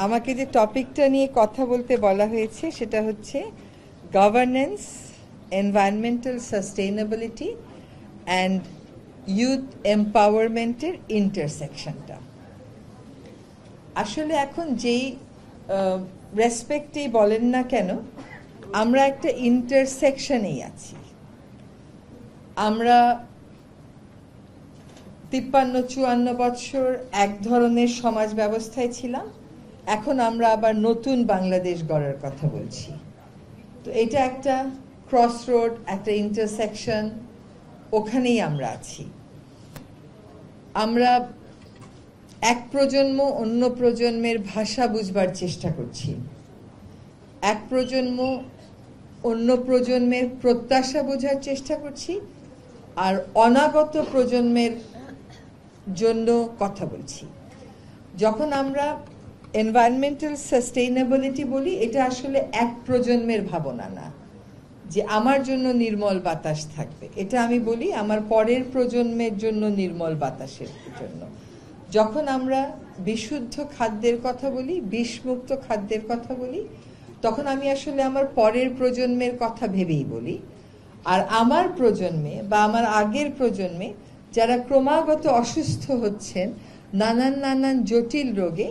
আমাকে যে টপিকটা নিয়ে কথা বলতে বলা হয়েছে সেটা হচ্ছে governance, environmental sustainability and youth এম্পাওয়ারমেন্টের ইন্টারসেকশনটা। আসলে এখন যেই রেসপেক্টেই বলেন না কেন, আমরা একটা ইন্টারসেকশনেই আছি। আমরা 53-54 বছর এক ধরনের সমাজ ব্যবস্থায় ছিলাম, এখন আমরা আবার নতুন বাংলাদেশ গড়ার কথা বলছি। তো এটা একটা ক্রস রোড, একটা ইন্টারসেকশন, ওখানেই আমরা আছি। আমরা এক প্রজন্ম অন্য প্রজন্মের ভাষা বুঝবার চেষ্টা করছি, এক প্রজন্ম অন্য প্রজন্মের প্রত্যাশা বোঝার চেষ্টা করছি, আর অনাগত প্রজন্মের জন্য কথা বলছি। যখন আমরা এনভায়রনমেন্টাল সাস্টেইনেবিলিটি বলি, এটা আসলে এক প্রজন্মের ভাবনা না যে আমার জন্য নির্মল বাতাস থাকবে। এটা আমি বলি আমার পরের প্রজন্মের জন্য নির্মল বাতাসের জন্য। যখন আমরা বিশুদ্ধ খাদ্যের কথা বলি, বিষমুক্ত খাদ্যের কথা বলি, তখন আমি আসলে আমার পরের প্রজন্মের কথা ভেবেই বলি। আর আমার প্রজন্মে বা আমার আগের প্রজন্মে যারা ক্রমাগত অসুস্থ হচ্ছেন নানান জটিল রোগে,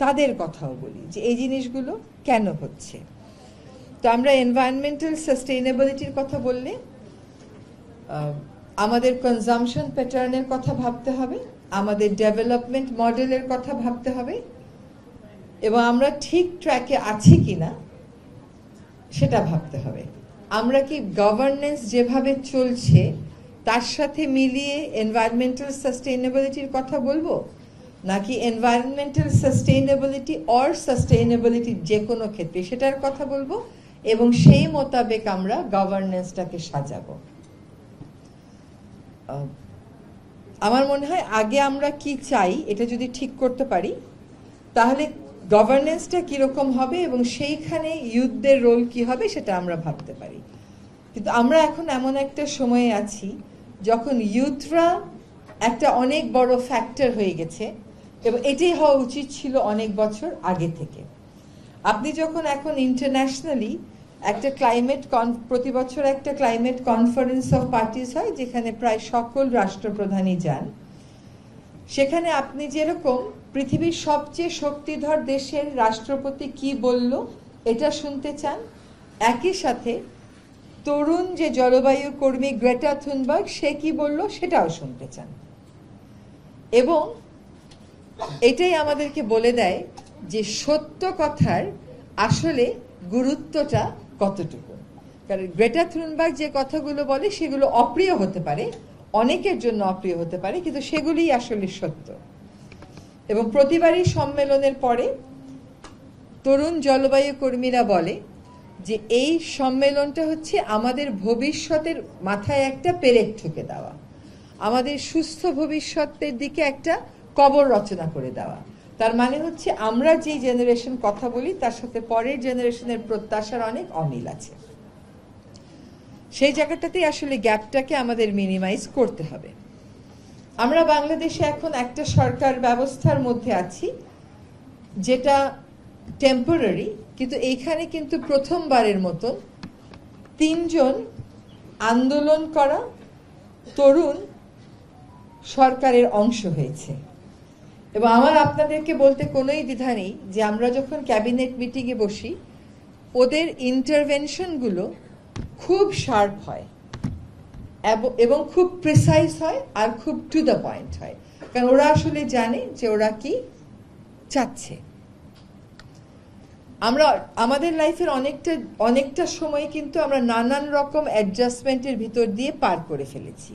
তাদের কথাও বলি যে এই জিনিসগুলো কেন হচ্ছে। তো আমরা এনভায়রনমেন্টাল সাস্টেইনেবিলিটির কথা বললে আমাদের কনজাম্পশন প্যাটার্নের কথা ভাবতে হবে, আমাদের ডেভেলপমেন্ট মডেলের কথা ভাবতে হবে, এবং আমরা ঠিক ট্র্যাকে আছি কিনা সেটা ভাবতে হবে। আমরা কি গভর্নেন্স যেভাবে চলছে তার সাথে মিলিয়ে এনভায়রনমেন্টাল সাস্টেইনেবিলিটির কথা বলবো, নাকি এনভায়রনমেন্টাল সাস্টেইনেবিলিটি অর সাস্টেইনেবিলিটি যে কোনো ক্ষেত্রে সেটার কথা বলবো, এবং সেই মোতাবেক আমরা গভর্নেন্সটাকে সাজাবো। আমার মনে হয় আগে আমরা কি চাই এটা যদি ঠিক করতে পারি, তাহলে গভর্নেন্সটা কিরকম হবে এবং সেইখানে ইউথদের রোল কি হবে সেটা আমরা ভাবতে পারি। কিন্তু আমরা এখন এমন একটা সময়ে আছি যখন ইউথরা একটা অনেক বড় ফ্যাক্টর হয়ে গেছে, এবং এটাই হওয়া উচিত ছিল অনেক বছর আগে থেকে। আপনি যখন এখন ইন্টারন্যাশনালি একটা প্রতি বছর একটা ক্লাইমেট কনফারেন্স অফ পার্টিস হয়, যেখানে প্রায় সকল রাষ্ট্রপ্রধানই যান, সেখানে আপনি যেরকম পৃথিবীর সবচেয়ে শক্তিধর দেশের রাষ্ট্রপতি কি বলল এটা শুনতে চান, একই সাথে তরুণ যে জলবায়ু কর্মী গ্রেটা থুনবার্গ সে কি বলল সেটাও শুনতে চান। এবং এটাই আমাদেরকে বলে দেয় যে সত্য কথার আসলে গুরুত্বটা কতটুকু। কারণ গ্রেটা থুনবার্গ যে কথাগুলো বলে সেগুলো অপ্রিয় হতে পারে, অনেকের জন্য অপ্রিয় হতে পারে, কিন্তু সেগুলিই আসলে সত্য। এবং প্রতিবারই সম্মেলনের পরে তরুণ জলবায়ু কর্মীরা বলে যে এই সম্মেলনটা হচ্ছে আমাদের ভবিষ্যতের মাথায় একটা পেরেক ঠুকে দেওয়া, আমাদের সুস্থ ভবিষ্যতের দিকে একটা কবর রচনা করে দেওয়া। তার মানে হচ্ছে আমরা যে জেনারেশন কথা বলি তার সাথে পরের জেনারেশনের প্রত্যাশার অনেক অমিল আছে। সেই জায়গাটাতেই আসলে গ্যাপটাকে আমাদের মিনিমাইজ করতে হবে। আমরা বাংলাদেশে এখন একটা সরকার ব্যবস্থার মধ্যে আছি যেটা টেম্পোরারি, কিন্তু এইখানে কিন্তু প্রথমবারের মতন 3 জন আন্দোলন করা তরুণ সরকারের অংশ হয়েছে। এবং আমার আপনাদেরকে বলতে কোনোই দ্বিধা নেই যে আমরা যখন ক্যাবিনেট মিটিংয়ে বসি, ওদের ইন্টারভেনশনগুলো খুব শার্প হয় এবং খুব প্রিসাইজ হয় আর খুব টু দ্য পয়েন্ট হয়, কারণ ওরা আসলে জানে যে ওরা কি চাচ্ছে। আমরা আমাদের লাইফের অনেকটা সময় কিন্তু আমরা নানান রকম অ্যাডজাস্টমেন্টের ভিতর দিয়ে পার করে ফেলেছি,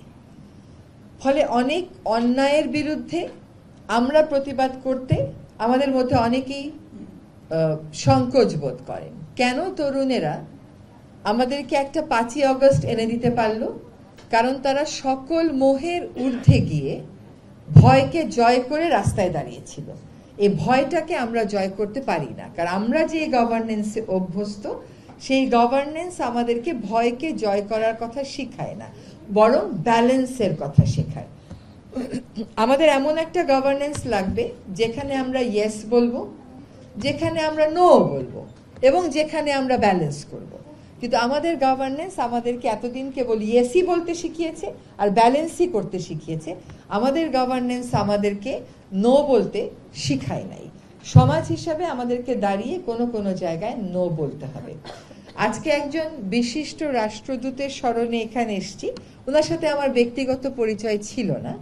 ফলে অনেক অন্যায়ের বিরুদ্ধে আমরা প্রতিবাদ করতে আমাদের মধ্যে অনেকেই সংকোচ বোধ করেন। কেন তরুণেরা আমাদেরকে একটা 5ই অগস্ট এনে দিতে পারলো? কারণ তারা সকল মোহের ঊর্ধ্বে গিয়ে ভয়কে জয় করে রাস্তায় দাঁড়িয়েছিল। এই ভয়টাকে আমরা জয় করতে পারি না, কারণ আমরা যে গভর্নেন্সে অভ্যস্ত সেই গভর্নেন্স আমাদেরকে ভয়কে জয় করার কথা শেখায় না, বরং ব্যালেন্সের কথা শেখায়। আমাদের এমন একটা গভর্নেন্স লাগবে যেখানে আমরা ইয়েস বলবো, যেখানে আমরা নো বলবো এবং যেখানে আমরা ব্যালেন্স করব। কিন্তু আমাদের গভর্নেন্স আমাদেরকে এতদিন কেবল ইয়েসই বলতে শিখিয়েছে আর ব্যালেন্সই করতে শিখিয়েছে। আমাদের গভর্নেন্স আমাদেরকে নো বলতে শিখায় নাই। সমাজ হিসাবে আমাদেরকে দাঁড়িয়ে কোনো কোনো জায়গায় নো বলতে হবে। আজকে একজন বিশিষ্ট রাষ্ট্রদূতের স্মরণে এখানে এসেছি, ওনার সাথে আমার ব্যক্তিগত পরিচয় ছিল না,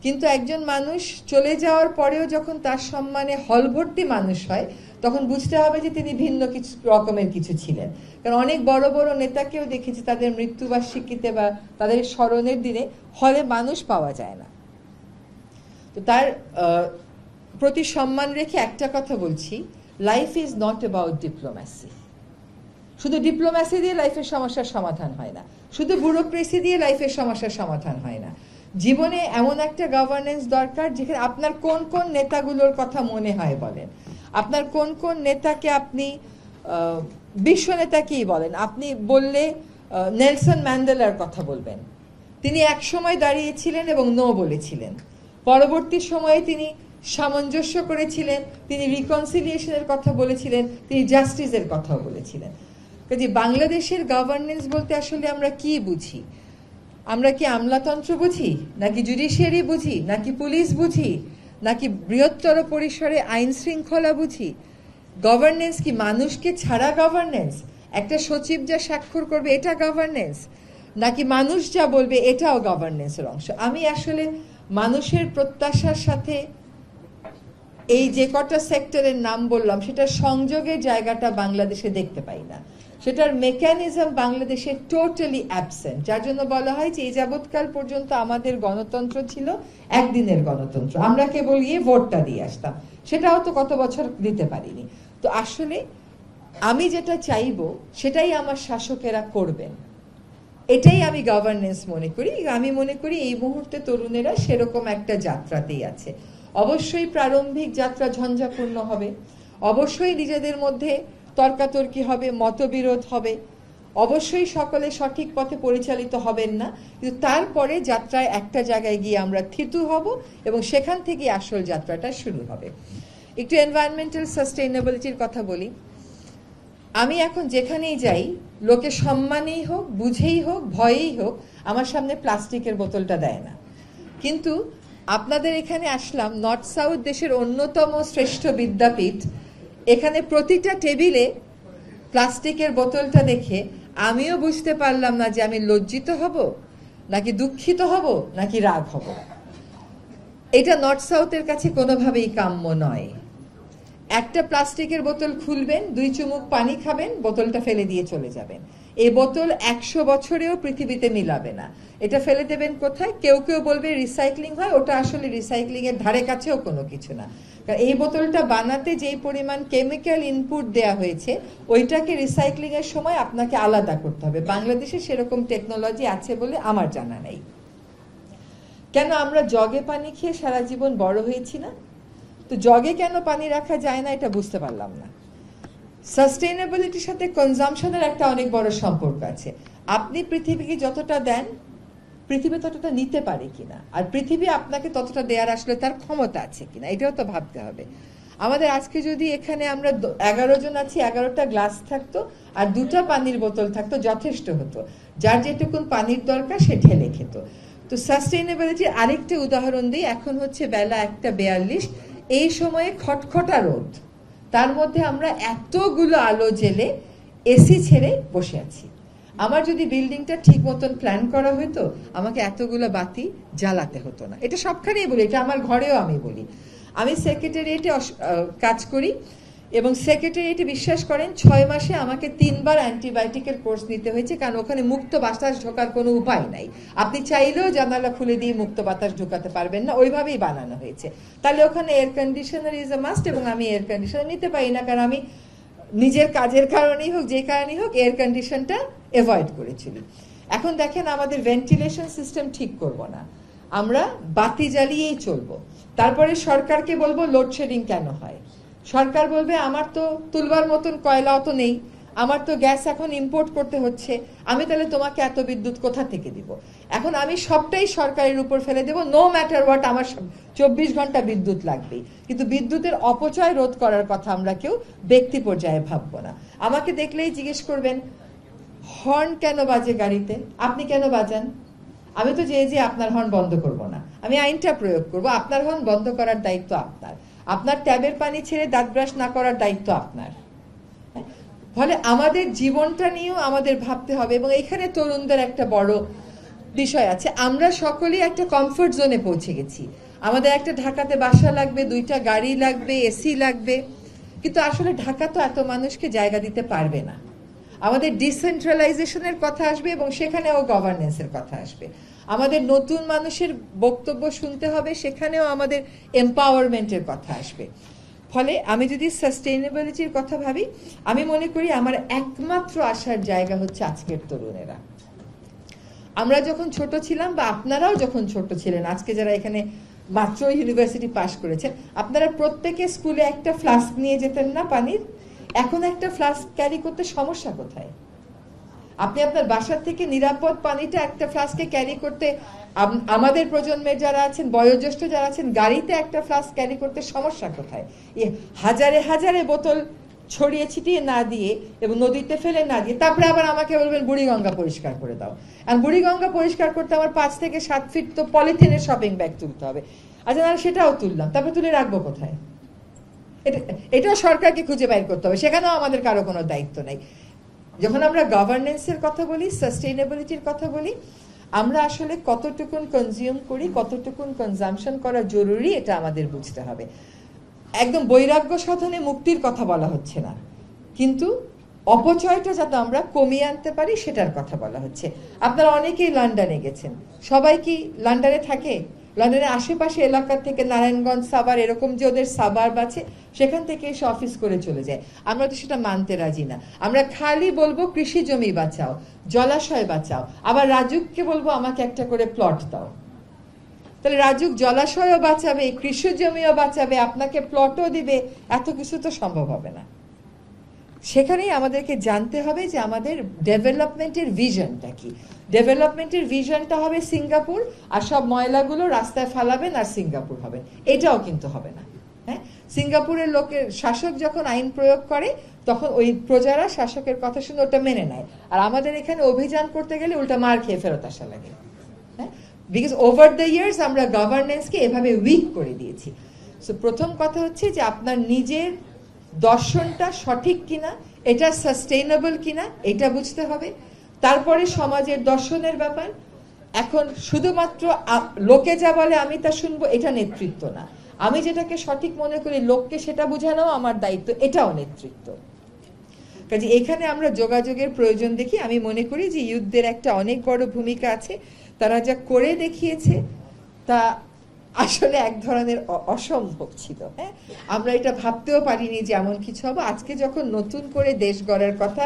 কিন্তু একজন মানুষ চলে যাওয়ার পরেও যখন তার সম্মানে হল ভর্তি মানুষ হয় তখন বুঝতে হবে যে তিনি ভিন্ন কিছু রকমের কিছু ছিলেন। কারণ অনেক বড় বড় নেতাকেও দেখেছি তাদের মৃত্যুবার্ষিকীতে বা তাদের স্মরণের দিনে হলে মানুষ পাওয়া যায় না। তো তার প্রতি সম্মান রেখে একটা কথা বলছি, life is not about diplomacy. শুধু ডিপ্লোম্যাসি দিয়ে লাইফের সমস্যার সমাধান হয় না, শুধু ব্যুরোক্রেসি দিয়ে লাইফের সমস্যার সমাধান হয় না। জীবনে এমন একটা গভর্নেন্স দরকার যেখানে আপনার কোন কোন নেতাগুলোর কথা মনে হয় বলেন, আপনার কোন কোন নেতাকে আপনি বিশ্ব নেতা কি বলেন। আপনি বললে নেলসন ম্যান্ডেলার কথা বলবেন, তিনি এক সময় দাঁড়িয়েছিলেন এবং নো বলেছিলেন, পরবর্তী সময়ে তিনি সামঞ্জস্য করেছিলেন, তিনি রিকনসিলিয়েশনের কথা বলেছিলেন, তিনি জাস্টিসের কথাও বলেছিলেন। কাজে বাংলাদেশের গভর্নেন্স বলতে আসলে আমরা কি বুঝি? আমরা কি আমলাতন্ত্র বুঝি, নাকি জুডিশিয়ারি বুঝি, নাকি পুলিশ বুঝি, নাকি বৃহত্তর পরিসরে আইন শৃঙ্খলা বুঝি? গভর্নেন্স কি মানুষকে ছাড়া গভর্নেন্স? একটা সচিব যা স্বাক্ষর করবে এটা গভর্নেন্স, নাকি মানুষ যা বলবে এটাও গভর্নেন্সের অংশ? আমি আসলে মানুষের প্রত্যাশার সাথে এই যে কটা সেক্টরের নাম বললাম সেটার সংযোগের জায়গাটা বাংলাদেশে দেখতে পাই না। সেটার মেকানিজম বাংলাদেশে টোটালি অ্যাবসেন্ট, যার জন্য বলা হয় যে এই যাবৎকাল পর্যন্ত আমাদের গণতন্ত্র ছিল একদিনের গণতন্ত্র, আমরা কেবল গিয়ে ভোটটা দিয়ে আসতাম, সেটাও তো কত বছর দিতে পারিনি। তো আসলে আমি যেটা চাইবো সেটাই আমার শাসকেরা করবেন, এটাই আমি গভর্নেন্স মনে করি। আমি মনে করি এই মুহূর্তে তরুণেরা সেরকম একটা যাত্রাতেই আছে। অবশ্যই প্রারম্ভিক যাত্রা ঝঞ্ঝাপূর্ণ হবে, অবশ্যই নিজেদের মধ্যে তর্কাতর্কি হবে, মতবিরোধ হবে, অবশ্যই সকলে সঠিক পথে পরিচালিত হবেন না, কিন্তু তারপরে যাত্রায় একটা জায়গায় গিয়ে আমরা থিতু হব এবং সেখান থেকে আসল যাত্রাটা শুরু হবে। একটু এনভায়রনমেন্টাল সাস্টেইনেবিলিটির কথা বলি। আমি এখন যেখানেই যাই, লোকে সম্মানেই হোক, বুঝেই হোক, ভয়েই হোক, আমার সামনে প্লাস্টিকের বোতলটা দেয় না। কিন্তু আপনাদের এখানে আসলাম, নর্থ সাউথ দেশের অন্যতম শ্রেষ্ঠ বিদ্যাপীঠ, এখানে প্রতিটা টেবিলে প্লাস্টিকের বোতলটা দেখে আমিও বুঝতে পারলাম না যে আমি লজ্জিত হব, নাকি দুঃখিত হব, নাকি রাগ হব। এটা নর্থ সাউথের কাছে কোনোভাবেই কাম্য নয়। একটা প্লাস্টিকের বোতল খুলবেন, 2 চুমুক পানি খাবেন, বোতলটা ফেলে দিয়ে চলে যাবেন। এই বোতল 100 বছরেও পৃথিবীতে মিলাবে না। এটা ফেলে দেবেন কোথায়? কেউ কেউ বলবে রিসাইক্লিং হয়, ওটা আসলে রিসাইক্লিং এর ধারে কাছেও কোনো কিছু না। কারণ এই বোতলটা বানাতে যেই পরিমাণ কেমিক্যাল ইনপুট দেয়া হয়েছে, ওইটাকে রিসাইক্লিং এর সময় আপনাকে আলাদা করতে হবে। বাংলাদেশে সেরকম টেকনোলজি আছে বলে আমার জানা নেই। কেন আমরা জগে পানি খেয়ে সারা জীবন বড় হয়েছি না? তো জগে কেন পানি রাখা যায় না এটা বুঝতে পারলাম না। সাস্টেইনেবিলিটির সাথে কনজাম্পশনের একটা অনেক বড় সম্পর্ক আছে। আপনি পৃথিবীকে যতটা দেন, পৃথিবী ততটা নিতে পারে কিনা, আর পৃথিবী আপনাকে ততটা দেওয়ার আসলে তার ক্ষমতা আছে কিনা, এটাও তো ভাবতে হবে। আমাদের আজকে যদি এখানে আমরা 11 জন আছি, 11টা গ্লাস থাকতো আর 2টা পানির বোতল থাকতো, যথেষ্ট হতো। যার যেটুকুন পানির দরকার সে ঢেলে খেত। তো সাস্টেইনেবিলিটির আরেকটা উদাহরণ দিই। এখন হচ্ছে বেলা 1:42, এই সময়ে খটখটা রোদ, তার মধ্যে আমরা এতগুলো আলো জেলে এসি ছেড়ে বসে আছি। আমার যদি বিল্ডিংটা ঠিক মতন প্ল্যান করা হতো, আমাকে এতগুলো বাতি জ্বালাতে হতো না। এটা সবখানেই বলি, এটা আমার ঘরেও আমি বলি। আমি সেক্রেটারিয়েটে কাজ করি এবং সেক্রেটারিয়েটে বিশ্বাস করেন 6 মাসে আমাকে 3 বার অ্যান্টিবায়োটিকের কোর্স নিতে হয়েছে, কারণ ওখানে মুক্ত বাতাস ঢোকার কোনো উপায় নাই। আপনি চাইলেও জানালা খুলে দিয়ে মুক্ত বাতাস ঢোকাতে পারবেন না, ওইভাবেই বানানো হয়েছে। তাহলে ওখানে air conditioner is a must, এবং আমি এয়ার কন্ডিশনার নিতে পারি না, কারণ আমি নিজের কাজের কারণেই হোক, যে কারণেই হোক, এয়ার কন্ডিশনটা অ্যাভয়েড করেছিল। এখন দেখেন আমাদের ভেন্টিলেশন সিস্টেম ঠিক করব না, আমরা বাতি জ্বালিয়েই চলবো। তারপরে সরকারকে বলবো লোডশেডিং কেন হয়, সরকার বলবে আমার তো তুলবার মতন কয়লা অত নেই, আমার তো গ্যাস এখন ইম্পোর্ট করতে হচ্ছে, আমি তাহলে তোমাকে এত বিদ্যুৎ কোথা থেকে দিব? এখন আমি সবটাই সরকারের উপর ফেলে দেব, নো ম্যাটার হোয়াট, আমার 24 ঘন্টা বিদ্যুৎ লাগবেই। কিন্তু বিদ্যুতের অপচয় রোধ করার কথা আমরা কেউ ব্যক্তি পর্যায়ে ভাববো না। আমাকে দেখলেই জিজ্ঞেস করবেন হর্ন কেন বাজে গাড়িতে, আপনি কেন বাজান? আমি তো যে আপনার হর্ন বন্ধ করব না, আমি আইনটা প্রয়োগ করব। আপনার হর্ন বন্ধ করার দায়িত্ব আপনার, আপনার ট্যাবের পানি ছেড়ে দাঁত ব্রাশ না করার দায়িত্ব আপনার। ফলে আমাদের জীবনটা নিয়েও আমাদের ভাবতে হবে। এবং এখানে তরুণদের একটা বড় বিষয় আছে, আমরা সকলেই একটা কমফোর্ট জোনে পৌঁছে গেছি। আমাদের একটা ঢাকাতে বাসা লাগবে, 2টা গাড়ি লাগবে, এসি লাগবে, কিন্তু আসলে ঢাকা তো এত মানুষকে জায়গা দিতে পারবে না। আমাদের ডিসেন্ট্রালাইজেশনের কথা আসবে এবং সেখানেও গভর্নেন্সের কথা আসবে। আমাদের নতুন মানুষের বক্তব্য শুনতে হবে, সেখানেও আমাদের এম্পাওয়ারমেন্টের কথা আসবে। ফলে আমি যদি সাস্টেইনেবিলিটির কথা ভাবি, আমি মনে করি আমার একমাত্র আসার জায়গা হচ্ছে আজকের তরুণেরা। আমরা যখন ছোট ছিলাম, বা আপনারাও যখন ছোট ছিলেন, আজকে যারা এখানে মাত্র ইউনিভার্সিটি পাশ করেছেন, আপনারা প্রত্যেকে স্কুলে একটা ফ্লাস্ক নিয়ে যেতেন না পানির? এখন একটা ফ্লাস্ক ক্যারি করতে সমস্যা কোথায়? আপনি আপনার বাসার থেকে নিরাপদ পানিটা একটা ফ্লাস্কে ক্যারি করতে, আমাদের প্রজন্মের যারা আছেন, বয়োজ্যেষ্ঠ যারা আছেন, গাড়িতে একটা ফ্লাস্ক ক্যারি করতে সমস্যা কোথায়? হাজারে হাজারে বোতল ছড়িয়ে ছিটিয়ে না দিয়ে এবং নদীতে ফেলে না দিয়ে তারপরে আবার আমাকে বলবেন বুড়িগঙ্গা পরিষ্কার করে দাও। আর বুড়িগঙ্গা পরিষ্কার করতে আমার 5 থেকে 7 ফিট তো পলিথিনের শপিং ব্যাগ তুলতে হবে। আচ্ছা, না সেটাও তুললাম, তারপরে তুলে রাখবো কোথায়? এটাও সরকারকে খুঁজে বাইর করতে হবে, সেখানেও আমাদের কারো কোনো দায়িত্ব নেই। যখন আমরা গভর্নেন্সের কথা বলি, সাস্টেইনেবিলিটির কথা বলি, আমরা আসলে কতটুকুন কনজিউম করি, কতটুকুন কনজাম্পশন করা জরুরি, এটা আমাদের বুঝতে হবে। একদম বৈরাগ্য সাধনে মুক্তির কথা বলা হচ্ছে না, কিন্তু অপচয়টা যাতে আমরা কমিয়ে আনতে পারি সেটার কথা বলা হচ্ছে। আপনারা অনেকেই লন্ডনে গেছেন, সবাই কি লন্ডনে থাকে? লন্ডনের আশেপাশে এলাকা থেকে নারায়ণগঞ্জ, সাভার, এরকম যে ওদের সাবার্ব আছে, সেখান থেকে এসে অফিস করে চলে যায়। আমরা তো সেটা মানতে রাজি না। আমরা খালি বলবো কৃষি জমি বাঁচাও, জলাশয় বাঁচাও, আবার রাজুককে বলবো আমাকে একটা করে প্লট দাও। তাহলে রাজুক জলাশয়ও বাঁচাবে, কৃষি জমিও বাঁচাবে, আপনাকে প্লটও দিবে, এত কিছু তো সম্ভব হবে না। সেখানেই আমাদেরকে জানতে হবে যে আমাদের ডেভেলপমেন্টের ভিশনটা কি। ডেভেলপমেন্টের ভিশনটা হবে সিঙ্গাপুর, আর সব ময়লাগুলো রাস্তায় ফালাবেন আর সিঙ্গাপুর হবেন, এটাও কিন্তু হবে না। হ্যাঁ, সিঙ্গাপুরের লোকের শাসক যখন আইন প্রয়োগ করে, তখন ওই প্রজারা শাসকের কথা শুনে ওটা মেনে নেয়, আর আমাদের এখানে অভিযান করতে গেলে উল্টা মার খেয়ে ফেরত আসা লাগে। হ্যাঁ, বিকজ ওভার দ্য ইয়ার্স আমরা গভর্নেন্সকে এভাবে উইক করে দিয়েছি। সো প্রথম কথা হচ্ছে যে আপনার নিজের দর্শনটা সঠিক কিনা, এটা সাস্টেইনেবল কিনা, এটা বুঝতে হবে। তারপরে সমাজের দর্শনের ব্যাপার। এখন শুধুমাত্র লোকে যা বলে আমি তা শুনবো, এটা নেতৃত্ব না। আমি যেটাকে সঠিক মনে করি, লোককে সেটা বোঝানো আমার দায়িত্ব, এটাও নেতৃত্ব। কাজে এখানে আমরা যোগাযোগের প্রয়োজন দেখি। আমি মনে করি যে ইউথদের একটা অনেক বড় ভূমিকা আছে। তারা যা করে দেখিয়েছে তা আসলে এক ধরনের অসম্ভব ছিল। হ্যাঁ, আমরা এটা ভাবতেও পারিনি যে এমন কিছু হবে। আজকে যখন নতুন করে দেশ গড়ার কথা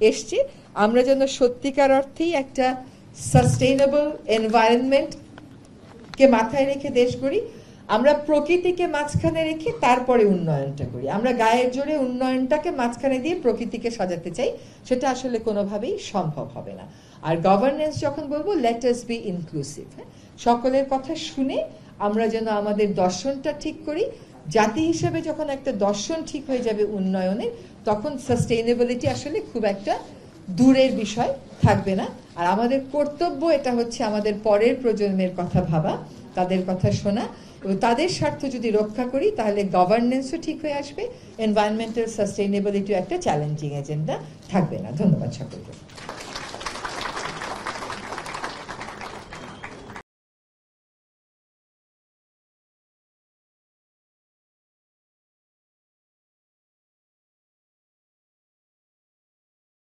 এসছে, আমরা যেন সত্যিকার অর্থেই একটা সাস্টেইনেবল এনভায়রনমেন্টকে মাথায় রেখে দেশ গড়ি। আমরা প্রকৃতিকে মাঝখানে রেখে তারপরে উন্নয়নটা করি। আমরা গায়ের জোরে উন্নয়নটাকে মাঝখানে দিয়ে প্রকৃতিকে সাজাতে চাই, সেটা আসলে কোনোভাবেই সম্ভব হবে না। আর গভর্নেন্স যখন বলবো, লেট আস বি ইনক্লুসিভ। হ্যাঁ, সকলের কথা শুনে আমরা যেন আমাদের দর্শনটা ঠিক করি। জাতি হিসেবে যখন একটা দর্শন ঠিক হয়ে যাবে উন্নয়নের, তখন সাস্টেইনেবিলিটি আসলে খুব একটা দূরের বিষয় থাকবে না। আর আমাদের কর্তব্য এটা হচ্ছে আমাদের পরের প্রজন্মের কথা ভাবা, তাদের কথা শোনা, এবং তাদের স্বার্থ যদি রক্ষা করি তাহলে গভর্নেন্সও ঠিক হয়ে আসবে, এনভায়রনমেন্টাল সাস্টেইনেবিলিটিও একটা চ্যালেঞ্জিং এজেন্ডা থাকবে না। ধন্যবাদ সকলকে।